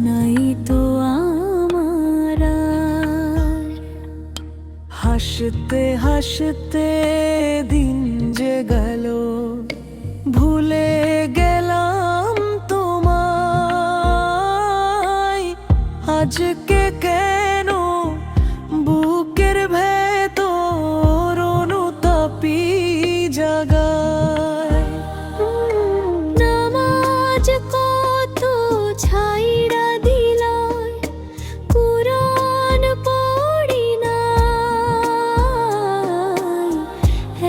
নাই তো আমার আর। হাসতে হাসতে দিন যে গেল, ভুলে গেলাম তোমায়। আজকে কেন বুকের ভেতর অনুতাপি জাগায়। নামাজ কত ছাইড়া দিলাই, কুরআন পড়ি নাই।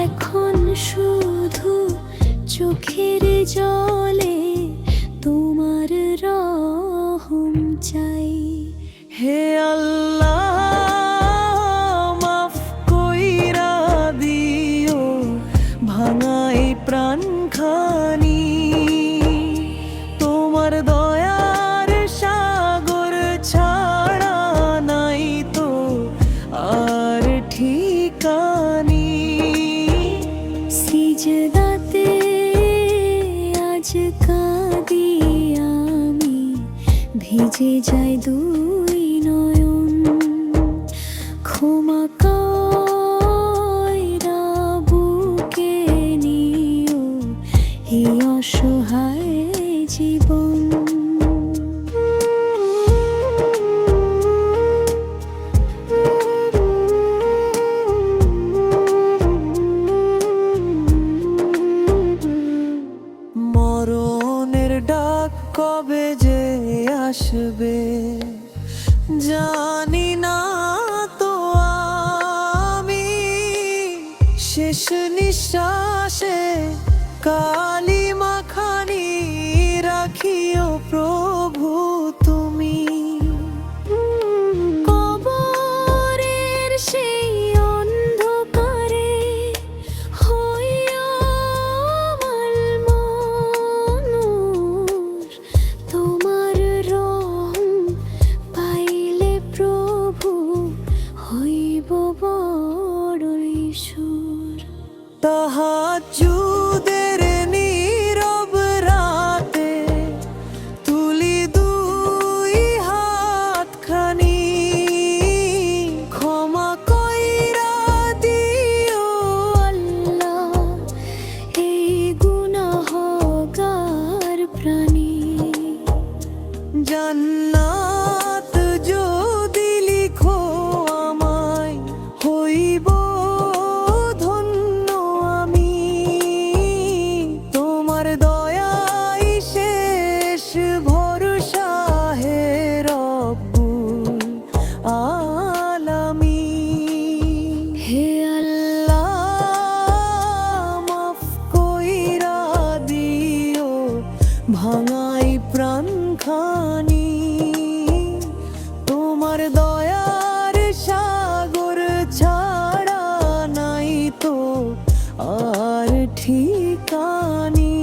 এখন শুধু চোখের জলে তোমার রহম চাই। হে আল্লাহ, মাফ কইরা দিও ভাঙাই প্রাণখানি। তোমার দয়ার সাগর ছাড়া নাই তো আর ঠিকানি। সিজদাতে আজ কাঁদি আমি, ভিজে যায় দুই নয়ন। ক্ষমা কইরা বুকে নিও এই অসহায় জীবন। মরণের ডাক কবে যে আসবে জানি না তো আমি। শেষ নিঃশ্বাসে কালিমা খানি রাখিও প্রভু তুমি। কবরের সেই অন্ধকারে হইয়া আমার মানুষ, তোমার রহম পাইলে প্রভু হইব বড়ই সুর। তাহাজ্জুদের নীরব রাতে তুলি দুই হাতখানি। ক্ষমা কইরা দিও আল্লাহ এই গুনাহগার প্রাণী। জান্নাত যদি লিখো আমায়, হইব ধন্য আমি। তোমার দয়াই শেষ ভরসা হে রব্বুল আলামিন। হে আল্লাহ, মাফ কইরা দিও ভাঙাই প্রাণখানি। তোমার দয়ার সাগর ছাড়া নাই তো আর ঠিকানি।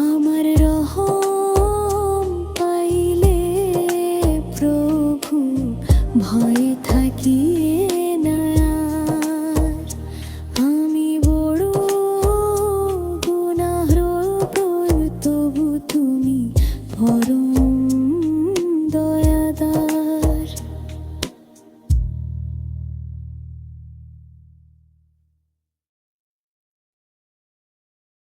আমার রহম পাইলে প্রভু ভয়ে থাকি